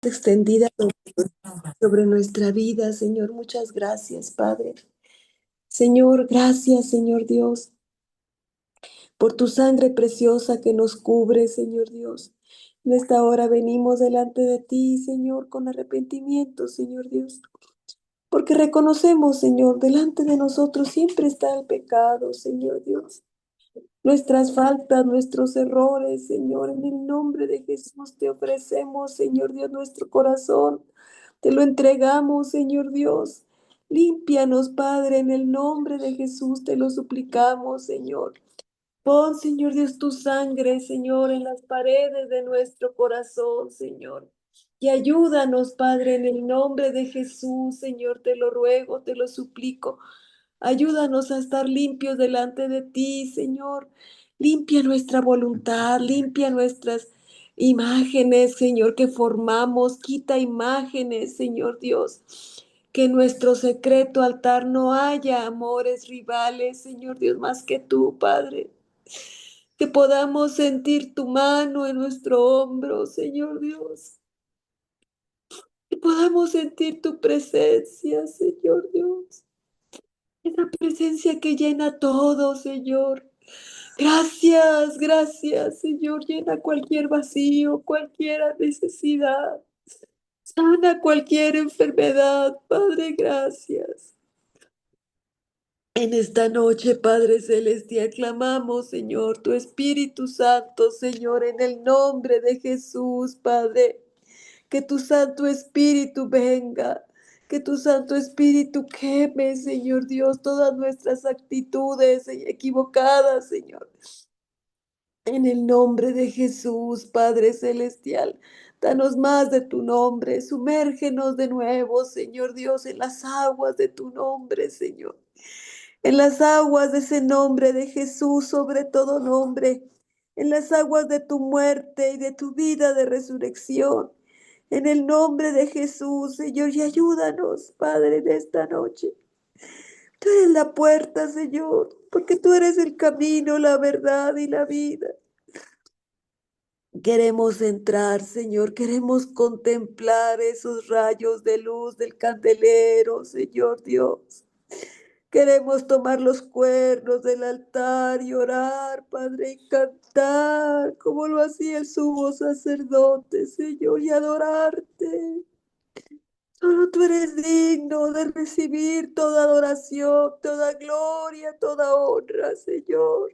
extendida sobre nuestra vida, Señor. Muchas gracias, Padre. Señor, gracias, Señor Dios, por tu sangre preciosa que nos cubre, Señor Dios. En esta hora venimos delante de ti, Señor, con arrepentimiento, Señor Dios. Porque reconocemos, Señor, delante de nosotros siempre está el pecado, Señor Dios. Nuestras faltas, nuestros errores, Señor, en el nombre de Jesús te ofrecemos, Señor Dios, nuestro corazón. Te lo entregamos, Señor Dios. Límpianos, Padre, en el nombre de Jesús te lo suplicamos, Señor. Pon, Señor Dios, tu sangre, Señor, en las paredes de nuestro corazón, Señor. Y ayúdanos, Padre, en el nombre de Jesús, Señor, te lo ruego, te lo suplico. Ayúdanos a estar limpios delante de ti, Señor. Limpia nuestra voluntad, limpia nuestras imágenes, Señor, que formamos. Quita imágenes, Señor Dios. Que en nuestro secreto altar no haya amores rivales, Señor Dios, más que tú, Padre. Que podamos sentir tu mano en nuestro hombro, Señor Dios. Que podamos sentir tu presencia, Señor Dios. Esa presencia que llena todo, Señor. Gracias, gracias, Señor. Llena cualquier vacío, cualquier necesidad. Sana cualquier enfermedad, Padre, gracias. En esta noche, Padre Celestial, clamamos, Señor, tu Espíritu Santo, Señor, en el nombre de Jesús, Padre. Que tu Santo Espíritu venga, que tu Santo Espíritu queme, Señor Dios, todas nuestras actitudes equivocadas, Señor. En el nombre de Jesús, Padre Celestial, danos más de tu nombre, sumérgenos de nuevo, Señor Dios, en las aguas de tu nombre, Señor. En las aguas de ese nombre de Jesús, sobre todo nombre, en las aguas de tu muerte y de tu vida de resurrección. En el nombre de Jesús, Señor, y ayúdanos, Padre, en esta noche. Tú eres la puerta, Señor, porque tú eres el camino, la verdad y la vida. Queremos entrar, Señor, queremos contemplar esos rayos de luz del candelero, Señor Dios. Queremos tomar los cuernos del altar y orar, Padre, y cantar como lo hacía el sumo sacerdote, Señor, y adorarte. Solo tú eres digno de recibir toda adoración, toda gloria, toda honra, Señor.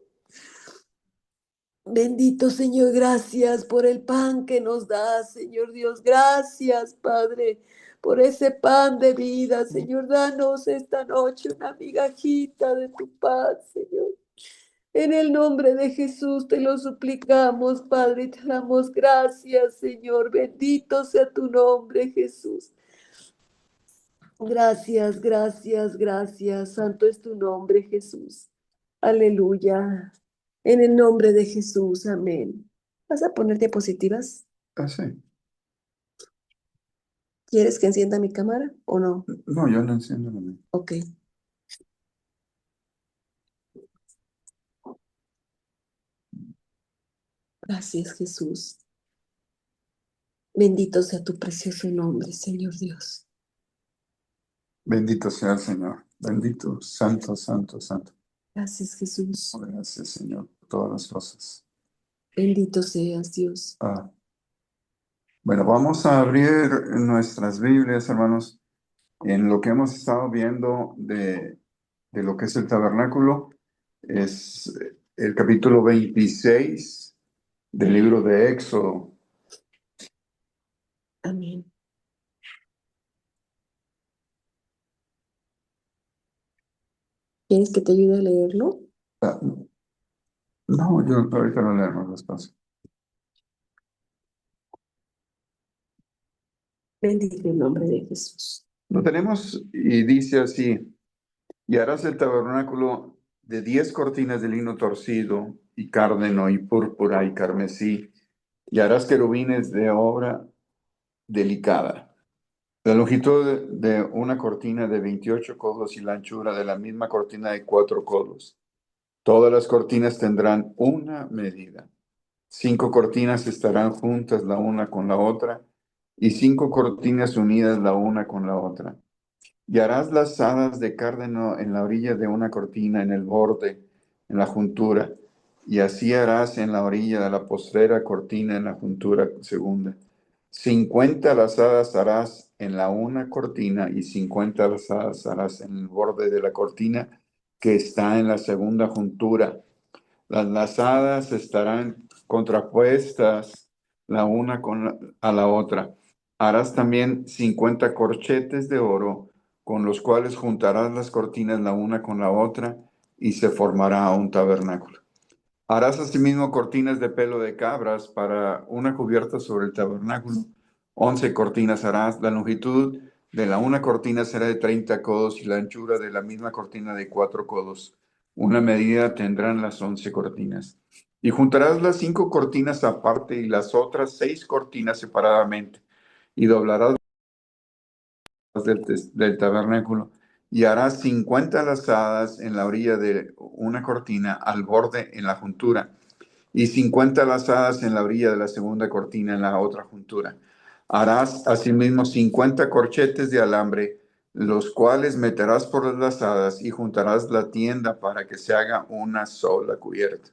Bendito Señor, gracias por el pan que nos das, Señor Dios. Gracias, Padre, por ese pan de vida, Señor. Danos esta noche una migajita de tu paz, Señor. En el nombre de Jesús te lo suplicamos, Padre, y te damos gracias, Señor. Bendito sea tu nombre, Jesús. Gracias, gracias, gracias. Santo es tu nombre, Jesús. Aleluya. En el nombre de Jesús, amén. ¿Vas a poner diapositivas? Sí. ¿Quieres que encienda mi cámara o no? No, yo no enciendo la mía. Ok. Gracias, Jesús. Bendito sea tu precioso nombre, Señor Dios. Bendito sea el Señor. Bendito, santo, santo, santo. Gracias, Jesús. Gracias, Señor, por todas las cosas. Bendito seas, Dios. Bueno, vamos a abrir nuestras Biblias, hermanos, en lo que hemos estado viendo de lo que es el tabernáculo. Es el capítulo 26 del libro de Éxodo. Amén. ¿Quieres que te ayude a leerlo? No, yo ahorita lo leemos despacio. Bendito el nombre de Jesús. Lo tenemos y dice así: y harás el tabernáculo de 10 cortinas de lino torcido y cárdeno y púrpura y carmesí, y harás querubines de obra delicada. La longitud de una cortina de 28 codos y la anchura de la misma cortina de 4 codos. Todas las cortinas tendrán una medida. 5 cortinas estarán juntas la una con la otra, y 5 cortinas unidas la una con la otra. Y harás lazadas de cárdeno en la orilla de una cortina, en el borde, en la juntura. Y así harás en la orilla de la postrera cortina, en la juntura segunda. 50 lazadas harás en la una cortina y 50 lazadas harás en el borde de la cortina que está en la segunda juntura. Las lazadas estarán contrapuestas la una a la otra. Harás también 50 corchetes de oro, con los cuales juntarás las cortinas la una con la otra, y se formará un tabernáculo. Harás asimismo cortinas de pelo de cabras para una cubierta sobre el tabernáculo. 11 cortinas harás. La longitud de la una cortina será de 30 codos y la anchura de la misma cortina de 4 codos. Una medida tendrán las 11 cortinas. Y juntarás las 5 cortinas aparte y las otras 6 cortinas separadamente. Y doblarás del tabernáculo y harás 50 lazadas en la orilla de una cortina al borde en la juntura y 50 lazadas en la orilla de la segunda cortina en la otra juntura. Harás asimismo 50 corchetes de alambre, los cuales meterás por las lazadas y juntarás la tienda para que se haga una sola cubierta.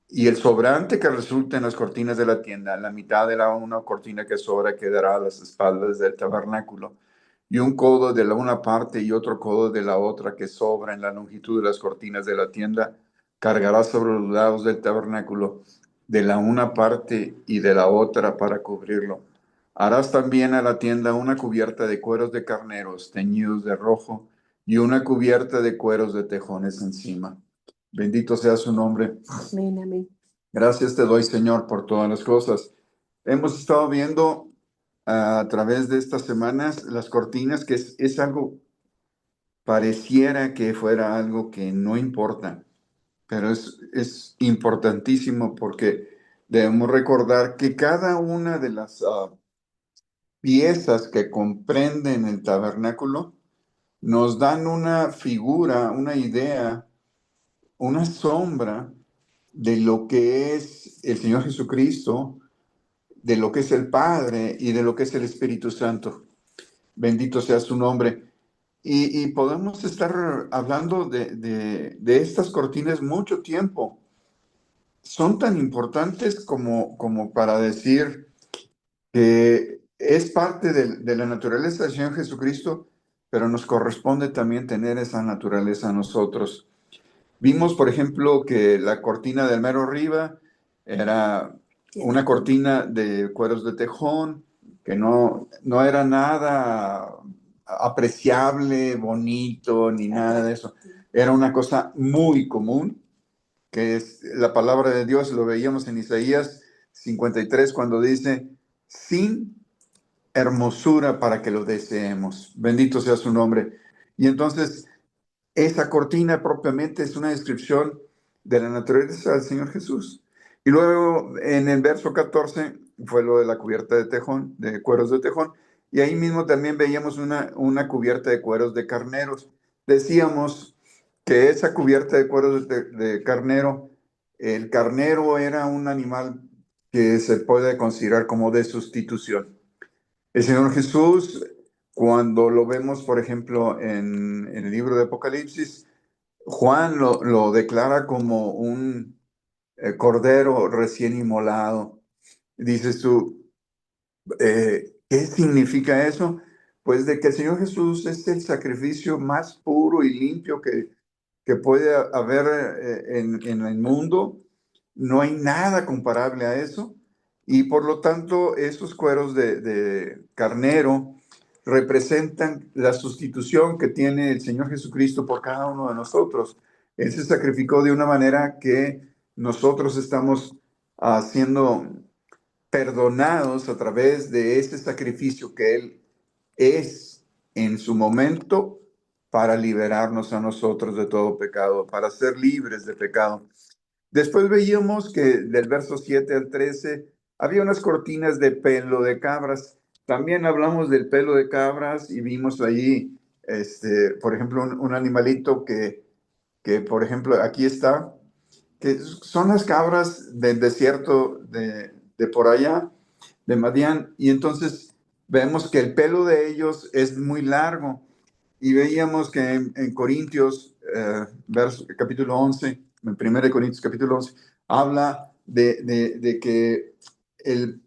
Y el sobrante que resulte en las cortinas de la tienda, la mitad de la una cortina que sobra quedará a las espaldas del tabernáculo, y un codo de la una parte y otro codo de la otra que sobra en la longitud de las cortinas de la tienda, cargarás sobre los lados del tabernáculo de la una parte y de la otra para cubrirlo. Harás también a la tienda una cubierta de cueros de carneros teñidos de rojo y una cubierta de cueros de tejones encima. Bendito sea su nombre. Amén, amén. Gracias te doy, Señor, por todas las cosas. Hemos estado viendo a través de estas semanas las cortinas, que es algo, pareciera que fuera algo que no importa, pero es importantísimo porque debemos recordar que cada una de las piezas que comprenden el tabernáculo nos dan una figura, una idea, una sombra de lo que es el Señor Jesucristo, de lo que es el Padre y de lo que es el Espíritu Santo. Bendito sea su nombre. Y podemos estar hablando de estas cortinas mucho tiempo. Son tan importantes como para decir que es parte de la naturaleza del Señor Jesucristo, pero nos corresponde también tener esa naturaleza a nosotros. Vimos, por ejemplo, que la cortina del mero arriba era una cortina de cueros de tejón, que no era nada apreciable, bonito, ni nada de eso. Era una cosa muy común, que es la palabra de Dios, lo veíamos en Isaías 53, cuando dice, sin hermosura para que lo deseemos. Bendito sea su nombre. Y entonces, esa cortina propiamente es una descripción de la naturaleza del Señor Jesús. Y luego en el verso 14 fue lo de la cubierta de tejón, de cueros de tejón. Y ahí mismo también veíamos una cubierta de cueros de carneros. Decíamos que esa cubierta de cueros de carnero, el carnero era un animal que se puede considerar como de sustitución. El Señor Jesús, cuando lo vemos, por ejemplo, en el libro de Apocalipsis, Juan lo declara como un cordero recién inmolado. Dices tú, ¿qué significa eso? Pues de que el Señor Jesús es el sacrificio más puro y limpio que puede haber en el mundo. No hay nada comparable a eso. Y por lo tanto, estos cueros de carnero representan la sustitución que tiene el Señor Jesucristo por cada uno de nosotros. Él se sacrificó de una manera que nosotros estamos haciendo perdonados a través de ese sacrificio que Él es en su momento para liberarnos a nosotros de todo pecado, para ser libres de pecado. Después veíamos que del verso 7 al 13 había unas cortinas de pelo de cabras. También hablamos del pelo de cabras y vimos allí, por ejemplo, un animalito que, por ejemplo, aquí está, que son las cabras del desierto de por allá. de Madián. Y entonces vemos que el pelo de ellos es muy largo. Y veíamos que en Corintios, capítulo 11, en 1 Corintios capítulo 11, habla de que el,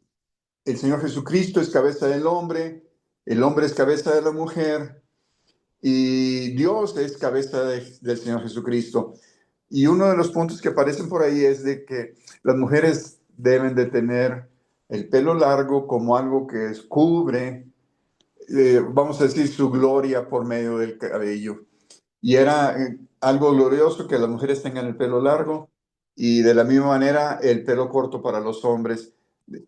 el Señor Jesucristo es cabeza del hombre, el hombre es cabeza de la mujer, y Dios es cabeza del Señor Jesucristo. Y uno de los puntos que aparecen por ahí es de que las mujeres deben de tener el pelo largo como algo que cubre, vamos a decir, su gloria por medio del cabello. Y era algo glorioso que las mujeres tengan el pelo largo y de la misma manera el pelo corto para los hombres.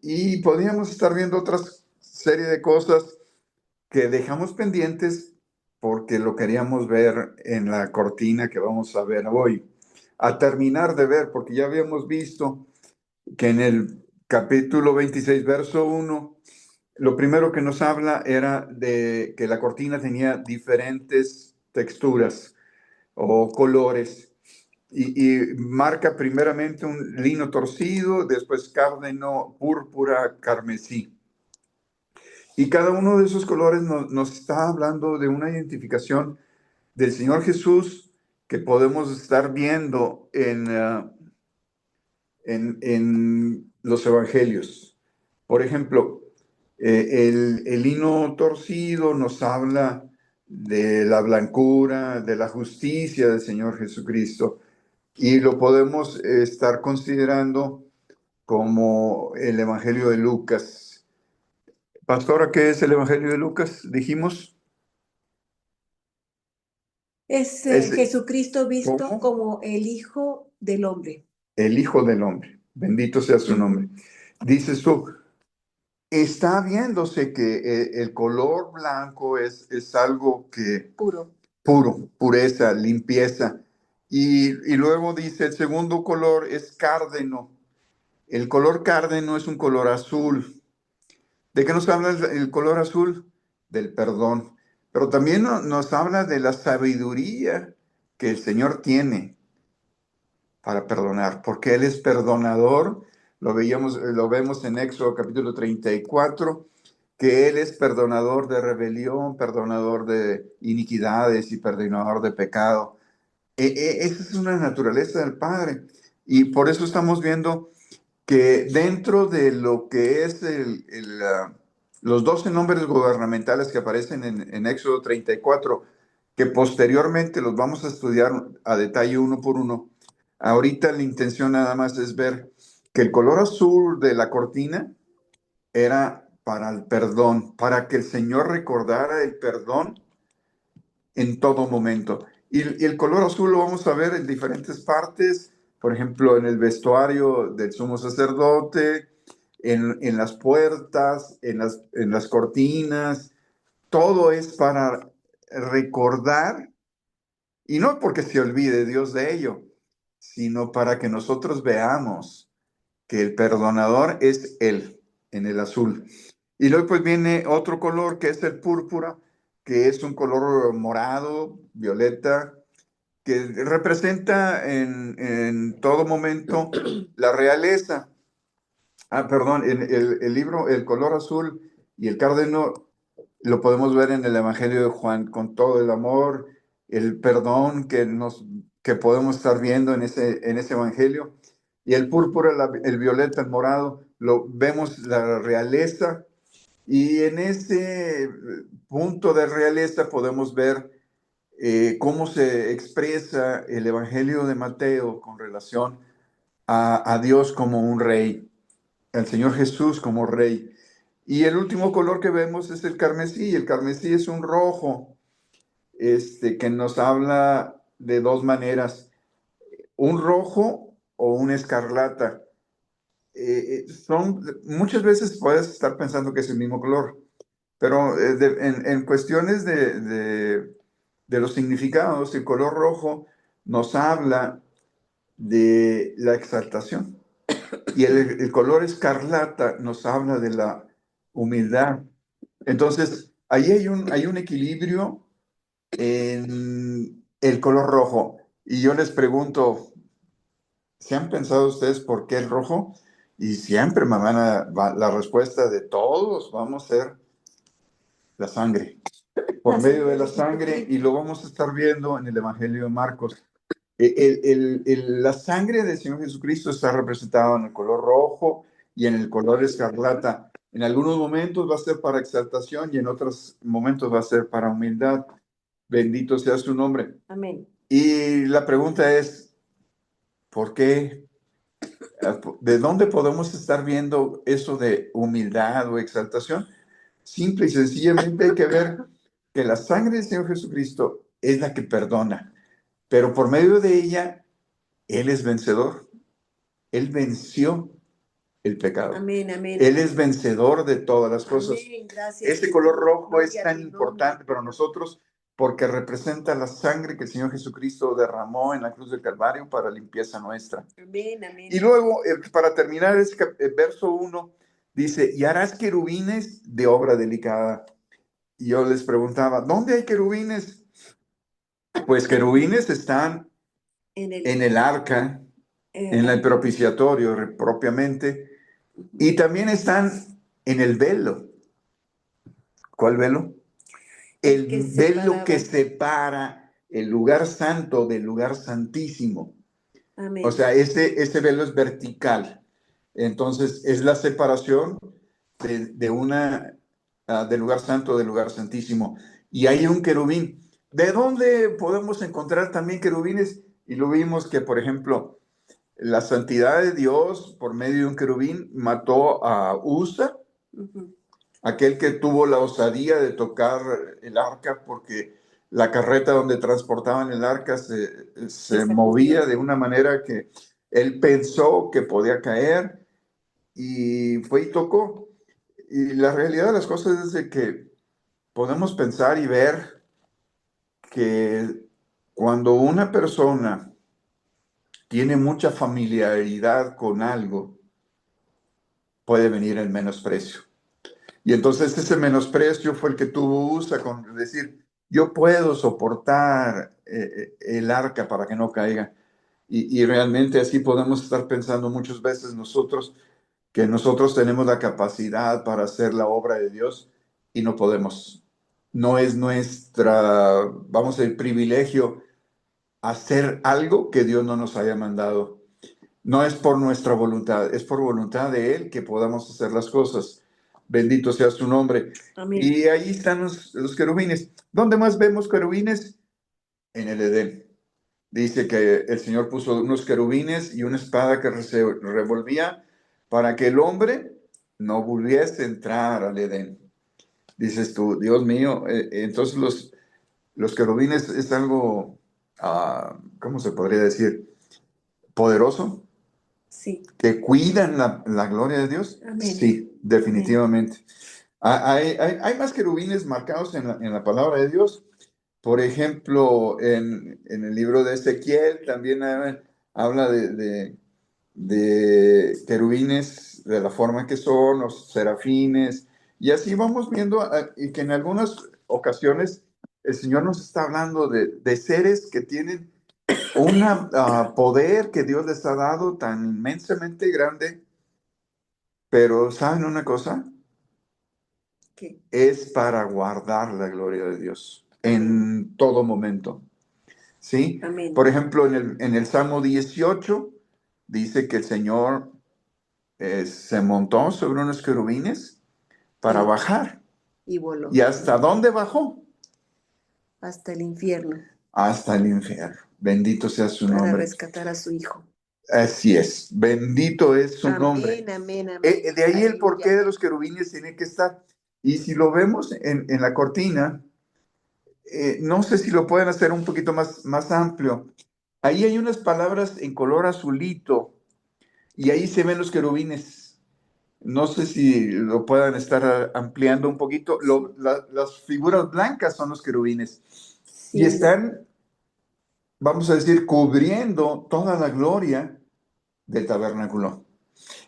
Y podríamos estar viendo otra serie de cosas que dejamos pendientes porque lo queríamos ver en la cortina que vamos a ver hoy. A terminar de ver, porque ya habíamos visto que en el capítulo 26, verso 1, lo primero que nos habla era de que la cortina tenía diferentes texturas o colores. Y marca primeramente un lino torcido, después cárdeno, púrpura, carmesí. Y cada uno de esos colores nos está hablando de una identificación del Señor Jesús que podemos estar viendo en los evangelios. Por ejemplo, el lino torcido nos habla de la blancura, de la justicia del Señor Jesucristo, y lo podemos estar considerando como el Evangelio de Lucas. Pastora, ¿qué es el Evangelio de Lucas? Dijimos. Es Es, Jesucristo visto ¿cómo? como el Hijo del Hombre. El Hijo del Hombre. Bendito sea su nombre. Ujú. Dices tú, está viéndose que el color blanco es algo que Puro. puro, pureza, limpieza. Y luego dice, el segundo color es cárdeno. El color cárdeno es un color azul. ¿De qué nos habla el color azul? Del perdón. Pero también nos habla de la sabiduría que el Señor tiene para perdonar, porque Él es perdonador. Lo vemos en Éxodo capítulo 34, que Él es perdonador de rebelión, perdonador de iniquidades y perdonador de pecado. Esa es una naturaleza del Padre. Y por eso estamos viendo que dentro de lo que es los 12 nombres gubernamentales que aparecen en Éxodo 34, que posteriormente los vamos a estudiar a detalle uno por uno, ahorita la intención nada más es ver que el color azul de la cortina era para el perdón, para que el Señor recordara el perdón en todo momento. Y el color azul lo vamos a ver en diferentes partes, por ejemplo, en el vestuario del sumo sacerdote, en las puertas, en las cortinas. Todo es para recordar, y no porque se olvide Dios de ello, sino para que nosotros veamos que el perdonador es Él, en el azul. Y luego pues viene otro color que es el púrpura, que es un color morado, violeta, que representa en todo momento la realeza. Perdón, en el libro, el color azul y el cárdeno lo podemos ver en el Evangelio de Juan con todo el amor, el perdón que podemos estar viendo en ese Evangelio. Y el púrpura, el violeta, el morado, lo vemos la realeza. Y en ese punto de realeza podemos ver cómo se expresa el Evangelio de Mateo con relación a Dios como un rey, al Señor Jesús como rey. Y el último color que vemos es el carmesí. El carmesí es un rojo, que nos habla de dos maneras, un rojo o un escarlata. Muchas veces puedes estar pensando que es el mismo color, pero en cuestiones de los significados, el color rojo nos habla de la exaltación y el color escarlata nos habla de la humildad. Entonces, ahí hay un equilibrio en el color rojo. Y yo les pregunto, ¿se han pensado ustedes por qué el rojo? Y siempre la respuesta de todos vamos a ser la sangre, por medio de la sangre, y lo vamos a estar viendo en el Evangelio de Marcos. La sangre del Señor Jesucristo está representada en el color rojo y en el color escarlata. En algunos momentos va a ser para exaltación y en otros momentos va a ser para humildad. Bendito sea su nombre. Amén. Y la pregunta es, ¿por qué? ¿De dónde podemos estar viendo eso de humildad o exaltación? Simple y sencillamente hay que ver que la sangre del Señor Jesucristo es la que perdona, pero por medio de ella, Él es vencedor. Él venció el pecado. Amén, amén. Él es vencedor de todas las cosas. Amén, gracias. Este color rojo es Gloria a tan tu importante nombre. para nosotros porque representa la sangre que el Señor Jesucristo derramó en la cruz del Calvario para limpieza nuestra. Amén, amén. Y luego, para terminar, el verso 1 dice, y harás querubines de obra delicada. Y yo les preguntaba, ¿dónde hay querubines? Pues querubines están en el arca, en el propiciatorio propiamente, y también están en el velo. ¿Cuál velo? El velo que separa el lugar santo del lugar santísimo. Amén. O sea, ese velo es vertical. Entonces, es la separación del lugar santo del lugar santísimo. Y hay un querubín. ¿De dónde podemos encontrar también querubines? Y lo vimos que, por ejemplo, la santidad de Dios, por medio de un querubín, mató a Usa, aquel que tuvo la osadía de tocar el arca porque la carreta donde transportaban el arca se movía de una manera que él pensó que podía caer y fue y tocó. Y la realidad de las cosas es de que podemos pensar y ver que cuando una persona tiene mucha familiaridad con algo, puede venir el menosprecio. Y entonces ese menosprecio fue el que tuvo Usa con decir, yo puedo soportar el arca para que no caiga. Y realmente así podemos estar pensando muchas veces nosotros, que nosotros tenemos la capacidad para hacer la obra de Dios y no podemos. No es nuestra, vamos a decir, privilegio hacer algo que Dios no nos haya mandado. No es por nuestra voluntad, es por voluntad de Él que podamos hacer las cosas. Bendito sea su nombre. Amén. Y ahí están los querubines. ¿Dónde más vemos querubines? En el Edén. Dice que el Señor puso unos querubines y una espada que se revolvía para que el hombre no volviese a entrar al Edén. Dices tú, Dios mío, entonces los querubines es algo, ¿cómo se podría decir? Poderoso, Sí. que cuidan la gloria de Dios. Amén. Sí, definitivamente. Hay más querubines marcados en la palabra de Dios. Por ejemplo, en el libro de Ezequiel también habla de querubines de la forma que son, los serafines, y así vamos viendo y que en algunas ocasiones el Señor nos está hablando de seres que tienen un poder que Dios les ha dado tan inmensamente grande, pero ¿saben una cosa? ¿Qué? Es para guardar la gloria de Dios en todo momento. ¿Sí? Amén. Por ejemplo, en el Salmo 18 dice que el Señor se montó sobre unos querubines para bajar. Y voló. ¿Y hasta dónde bajó? Hasta el infierno. Hasta el infierno. Bendito sea su Para nombre. rescatar a su hijo. Así es. Bendito es su nombre. Amén, amén. De ahí el Aleluya. porqué de los querubines tiene que estar. Y si lo vemos en la cortina, no sé si lo pueden hacer un poquito más amplio. Ahí hay unas palabras en color azulito y ahí se ven los querubines. No sé si lo puedan estar ampliando un poquito. Las figuras blancas son los querubines. Sí. Y están, vamos a decir, cubriendo toda la gloria del tabernáculo.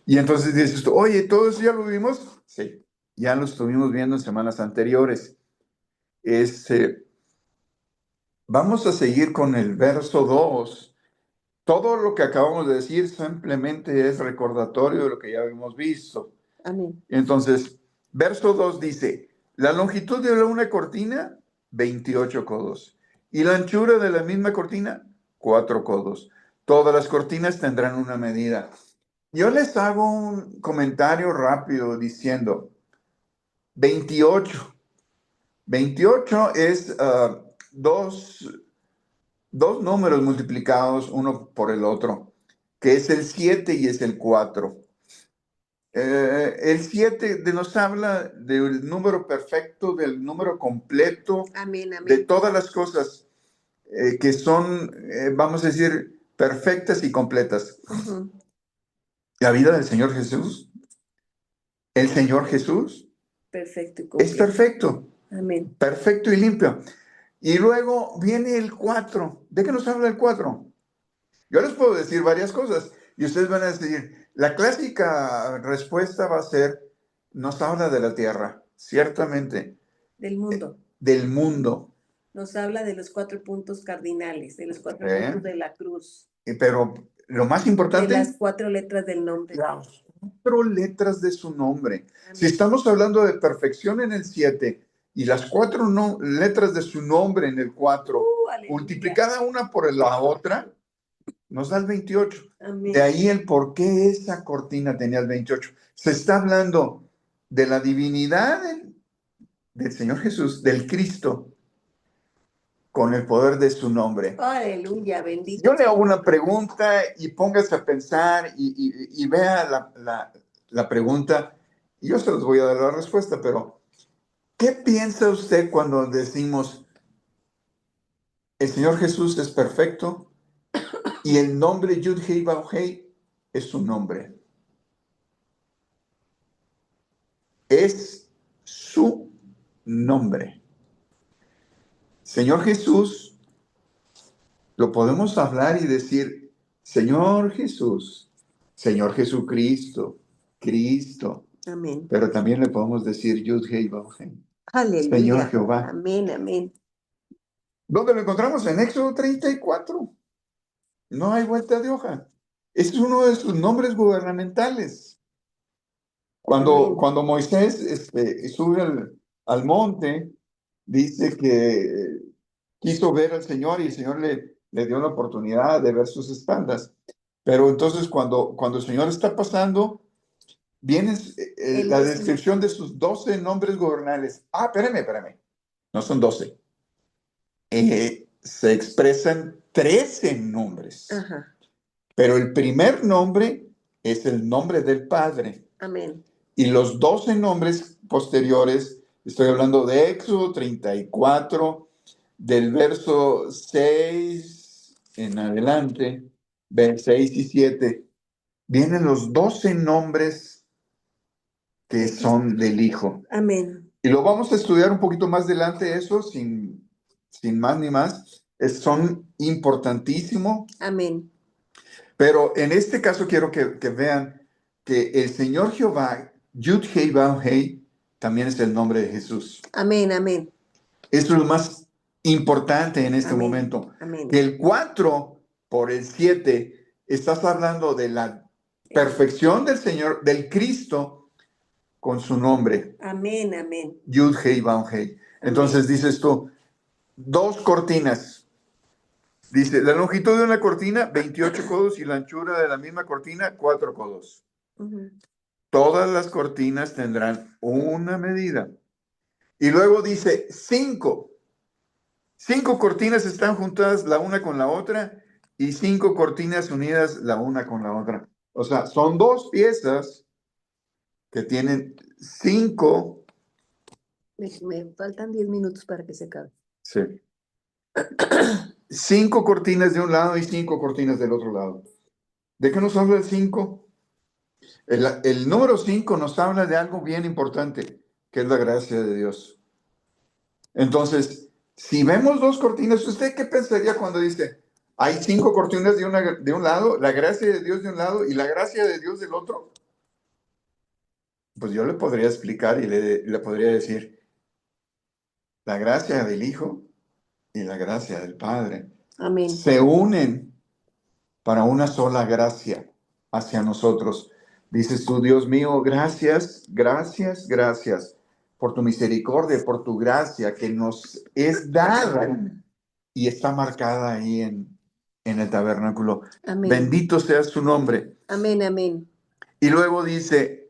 Y entonces dices tú, oye, ¿todo eso ya lo vimos? Sí, ya lo estuvimos viendo en semanas anteriores. Vamos a seguir con el verso 2 todo lo que acabamos de decir simplemente es recordatorio de lo que ya habíamos visto. Amén. Entonces, verso 2 dice, la longitud de una cortina, 28 codos. Y la anchura de la misma cortina, 4 codos. Todas las cortinas tendrán una medida. Yo les hago un comentario rápido diciendo, 28. 28 es dos números multiplicados uno por el otro, que es el 7 y es el 4. El 7 nos habla del número perfecto, del número completo, Amén, de amén. todas las cosas que son, vamos a decir, perfectas y completas. Ujú. La vida del Señor Jesús, el Señor Jesús Perfecto y es completo. perfecto, Amén. perfecto y limpio. Y luego viene el 4. ¿De qué nos habla el 4? Yo les puedo decir varias cosas y ustedes van a decir, la clásica respuesta va a ser, nos habla de la tierra, ciertamente, Del mundo. del mundo, Nos habla de los 4 puntos cardinales, de los 4 puntos de la cruz, pero lo más de importante, las 4 letras del nombre. las 4 letras de su nombre. Amén. Si estamos hablando de perfección en el 7 y las 4 letras de su nombre en el 4, Aleluya. multiplicada una por la otra, nos da el 28. Amén. De ahí el por qué esa cortina tenía el 28. Se está hablando de la divinidad del Señor Jesús, del Cristo, con el poder de su nombre. Aleluya, bendito. Yo le hago una pregunta y póngase a pensar y vea la pregunta. Y yo se los voy a dar la respuesta, pero ¿qué piensa usted cuando decimos el Señor Jesús es perfecto y el nombre Yud-Hei Vav-Hei es su nombre? Es su nombre. Señor Jesús, lo podemos hablar y decir, Señor Jesús, Señor Jesucristo, Cristo, Amén. pero también le podemos decir Yud-Hei Vav-Hei, Aleluya. Señor Jehová. Amén, amén. ¿Dónde lo encontramos? En Éxodo 34. No hay vuelta de hoja. Es uno de sus nombres gubernamentales. Amén. Cuando Moisés sube al monte, dice que quiso ver al Señor y el Señor le dio la oportunidad de ver sus espaldas. Pero entonces cuando el Señor está pasando, viene la descripción de sus 12 nombres gubernales. Ah, espérame. No son 12. Se expresan 13 nombres. Ajá. Pero el primer nombre es el nombre del Padre. Amén. Y los 12 nombres posteriores, estoy hablando de Éxodo 34, del verso 6 en adelante, 6 y 7, vienen los 12 nombres que son del Hijo. Amén. Y lo vamos a estudiar un poquito más adelante, eso, sin más ni más. Son importantísimos. Amén. Pero en este caso quiero que vean que el Señor Jehová, Yud-Hei Vav-Hei, también es el nombre de Jesús. Amén, amén. Eso es lo más importante en este Amén. momento. Amén. Que el 4 por el 7, estás hablando de la perfección del Señor, del Cristo, con su nombre. Amén, amén. Yud-Hei Vav-Hei. Entonces dices tú, 2 cortinas. Dice, la longitud de una cortina, 28 codos, y la anchura de la misma cortina, 4 codos. Todas las cortinas tendrán una medida. Y luego dice 5. 5 cortinas están juntadas la una con la otra y 5 cortinas unidas la una con la otra. O sea, son 2 piezas que tienen 5. Me faltan 10 minutos para que se acabe. Sí. 5 cortinas de un lado y 5 cortinas del otro lado. ¿De qué nos habla el 5? El número 5 nos habla de algo bien importante, que es la gracia de Dios. Entonces, si vemos 2 cortinas, ¿usted qué pensaría cuando dice, hay 5 cortinas de un lado, la gracia de Dios de un lado y la gracia de Dios del otro? Pues yo le podría explicar y le podría decir, la gracia del Hijo y la gracia del Padre Amén. se unen para una sola gracia hacia nosotros. Dices tú, Dios mío, gracias, gracias, gracias por tu misericordia, por tu gracia que nos es dada y está marcada ahí en el tabernáculo. Amén. Bendito sea su nombre. Amén, amén. Y luego dice,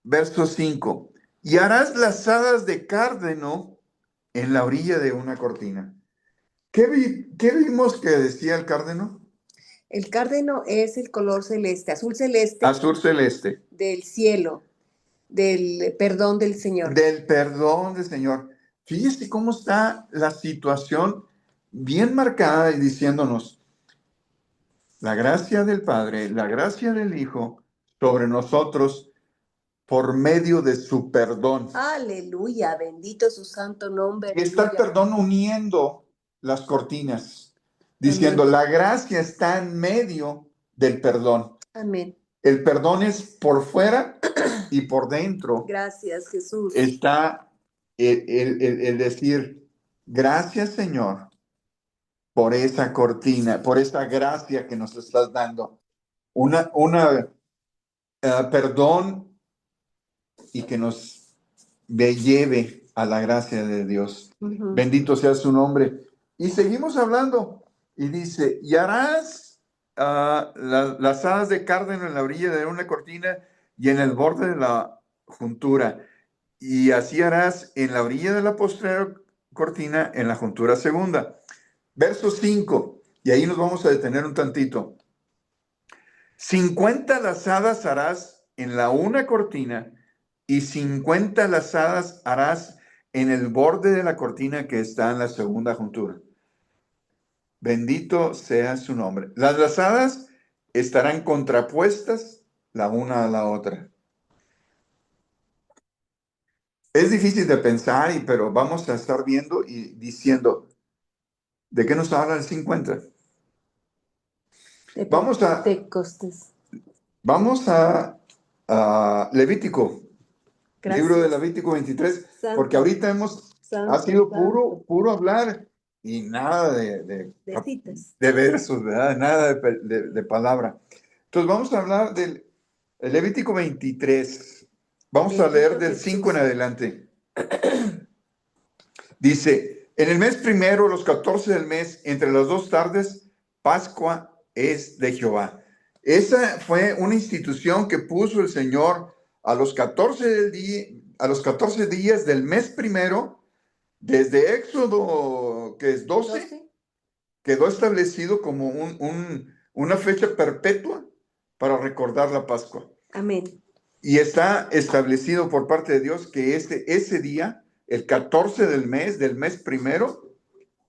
verso 5, y harás lazadas de cárdeno en la orilla de una cortina. ¿Qué vimos que decía el cárdeno? El cárdeno es el color celeste, azul celeste Azul celeste. del cielo, del perdón del Señor. Del perdón del Señor. Fíjese cómo está la situación bien marcada y diciéndonos, la gracia del Padre, la gracia del Hijo sobre nosotros por medio de su perdón. Aleluya, bendito su santo nombre. Y está el Aleluya. perdón uniendo las cortinas, diciendo, Amén. la gracia está en medio del perdón. Amén. El perdón es por fuera y por dentro. Gracias, Jesús. Está el decir, gracias Señor por esa cortina, por esa gracia que nos estás dando. Una perdón y que nos lleve a la gracia de Dios. Bendito sea su nombre. Y seguimos hablando. Y dice, y harás las hadas de cárdeno en la orilla de una cortina y en el borde de la juntura. Y así harás en la orilla de la postrera cortina en la juntura segunda. Verso 5. Y ahí nos vamos a detener un tantito. 50 lazadas harás en la una cortina y 50 lazadas harás en el borde de la cortina que está en la segunda juntura. Bendito sea su nombre. Las lazadas estarán contrapuestas la una a la otra. Es difícil de pensar, pero vamos a estar viendo y diciendo, ¿de qué nos habla el 50? Vamos a Levítico. Gracias. Libro de Levítico 23, Santo, porque ahorita ha sido santo. puro hablar y nada De citas. de versos, ¿verdad? Nada de palabra. Entonces vamos a hablar del Levítico 23. Vamos a leer del 5 en adelante. Dice, en el mes primero, los 14 del mes, entre las dos tardes, Pascua es de Jehová. Esa fue una institución que puso el Señor a los 14 días del mes primero, desde Éxodo, que es 12, quedó establecido como una fecha perpetua para recordar la Pascua. Amén. Y está establecido por parte de Dios que ese día, el 14 del mes primero,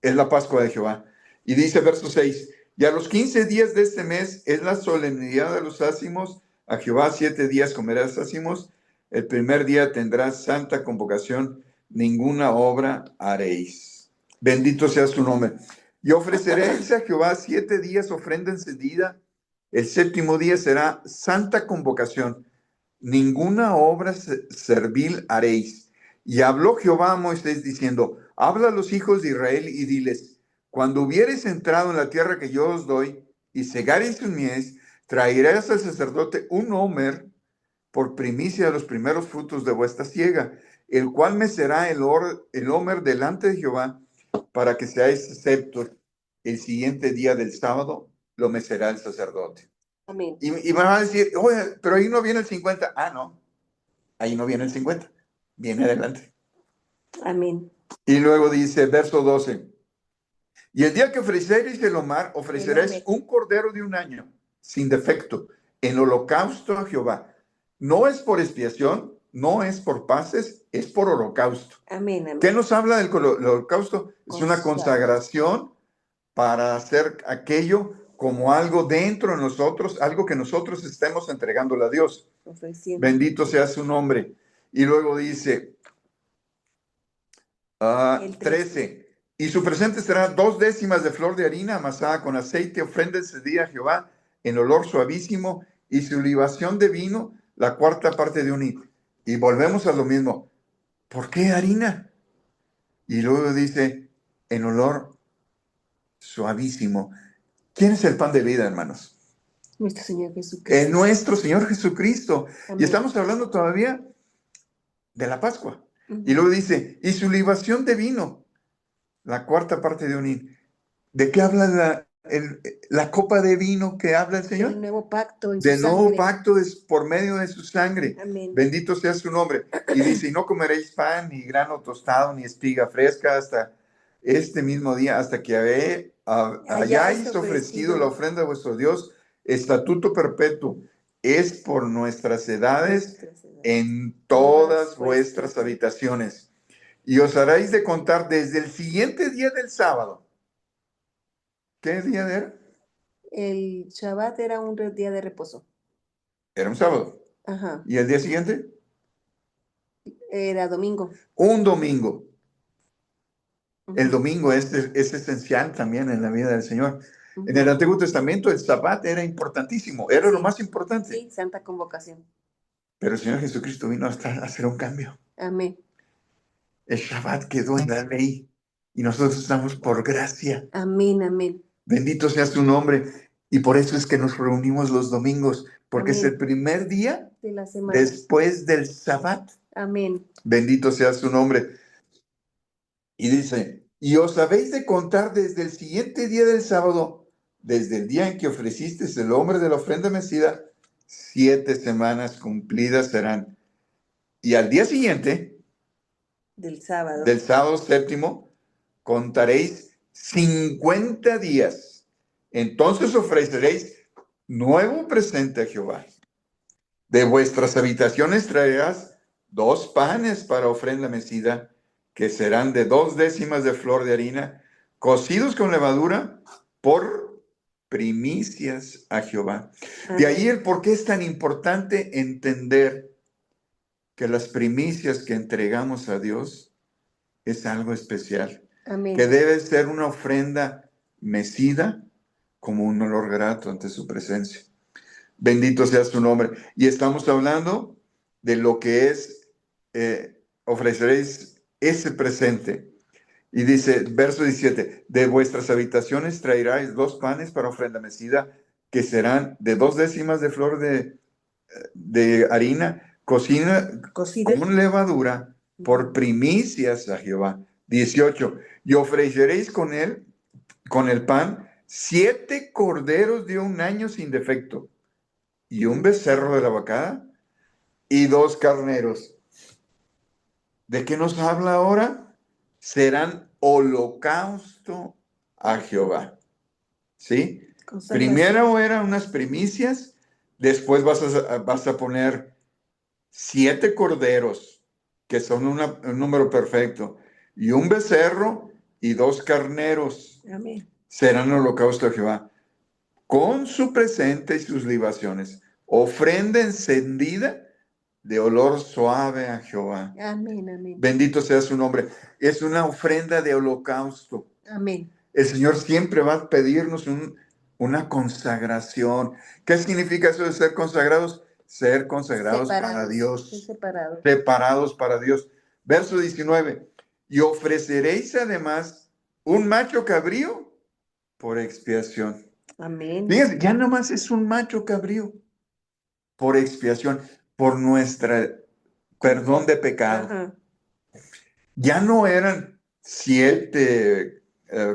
es la Pascua de Jehová. Y dice verso 6, y a los 15 días de este mes es la solemnidad de los ácimos. A Jehová 7 días comerás ácimos. El primer día tendrás santa convocación. Ninguna obra haréis. Bendito sea su nombre. Y ofreceréis a Jehová 7 días ofrenda encendida. El séptimo día será santa convocación. Ninguna obra servil haréis. Y habló Jehová a Moisés diciendo, habla a los hijos de Israel y diles, cuando hubiereis entrado en la tierra que yo os doy y cegareis sus mies, traerás al sacerdote un homer por primicia de los primeros frutos de vuestra siega, el cual mecerá el homer delante de Jehová para que seáis aceptos. El siguiente día del sábado lo mecerá el sacerdote. Amén. Y me van a decir, oye, pero ahí no viene el 50. Ah, no, ahí no viene el 50, viene adelante. Amén. Y luego dice, verso 12, y el día que ofreceréis el homar, ofreceréis un cordero de un año, sin defecto, en holocausto a Jehová. No es por expiación, no es por paces, es por holocausto. Amén, amén. ¿Qué nos habla del holocausto? Es una consagración para hacer aquello como algo dentro de nosotros, algo que nosotros estemos entregándole a Dios. Bendito sea su nombre. Y luego dice, 13. Y su presente será 2 décimas de flor de harina amasada con aceite, ofrenda encendida a Jehová en olor suavísimo, y su libación de vino, la cuarta parte de un hin. Y volvemos a lo mismo. ¿Por qué harina? Y luego dice, en olor suavísimo. ¿Quién es el pan de vida, hermanos? Nuestro Señor Jesucristo. Es nuestro Señor Jesucristo. Amén. Y estamos hablando todavía de la Pascua. Ujú. Y luego dice, y su libación de vino, la cuarta parte de un hin. ¿De qué habla la copa de vino que habla el Señor? Del nuevo pacto en su De nuevo sangre. pacto es por medio de su sangre. Amén. Bendito sea su nombre. Y dice, y no comeréis pan, ni grano tostado, ni espiga fresca hasta este mismo día, hasta que hayáis ofrecido la ofrenda de vuestro Dios, estatuto perpetuo. Es por nuestras edades en todas vuestras habitaciones. Y os haréis de contar desde el siguiente día del sábado. ¿Qué día era? El Shabbat era un día de reposo. Era un sábado. Ajá. ¿Y el día siguiente? Era domingo. Un domingo. Ujú. El domingo es esencial también en la vida del Señor. Ujú. En el Antiguo Testamento el Sabbat era importantísimo, era lo más importante. Sí, santa convocación. Pero el Señor Jesucristo vino hasta a hacer un cambio. Amén. El Shabbat quedó en la ley y nosotros estamos por gracia. Amén, amén. Bendito sea su nombre. Y por eso es que nos reunimos los domingos, porque Amén. es el primer día De la semana. después del Sabbat. Amén. Bendito sea su nombre. Y dice, y os habéis de contar desde el siguiente día del sábado, desde el día en que ofreciste el hombre de la ofrenda mecida, 7 semanas cumplidas serán. Y al día siguiente, Del sábado. del sábado séptimo, contaréis 50 días. Entonces ofreceréis nuevo presente a Jehová. De vuestras habitaciones traerás 2 panes para ofrenda mecida, que serán de 2 décimas de flor de harina, cocidos con levadura, por primicias a Jehová. Amén. De ahí el por qué es tan importante entender que las primicias que entregamos a Dios es algo especial. Amén. Que debe ser una ofrenda mecida como un olor grato ante su presencia. Bendito sea su nombre. Y estamos hablando de lo que es, ofreceréis ese presente. Y dice, verso 17, de vuestras habitaciones traeráis 2 panes para ofrenda mecida, que serán de 2 décimas de flor de harina, cocida con levadura, por primicias a Jehová. 18, y ofreceréis con él, con el pan, 7 corderos de un año sin defecto, y un becerro de la vacada, y 2 carneros. ¿De qué nos habla ahora? Serán holocausto a Jehová. ¿Sí? Primero eran unas primicias, después vas a poner 7 corderos, que son un número perfecto, y un becerro y 2 carneros. Amén. Serán holocausto a Jehová, con su presente y sus libaciones, ofrenda encendida de olor suave a Jehová. Amén, amén. Bendito sea su nombre. Es una ofrenda de holocausto. Amén. El Señor siempre va a pedirnos una consagración. ¿Qué significa eso de ser consagrados? Ser consagrados para Dios. Separados para Dios. Verso 19. Y ofreceréis además un macho cabrío por expiación. Amén. Fíjense, ya nomás es un macho cabrío por expiación, por nuestra perdón de pecado. Ajá. Ya no eran 7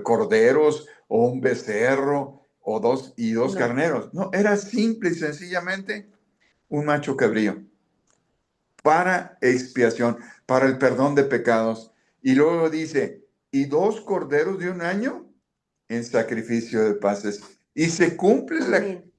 corderos o un becerro o 2 carneros. No, era simple y sencillamente un macho cabrío para expiación, para el perdón de pecados. Y luego dice, y 2 corderos de un año en sacrificio de paces. Y se cumple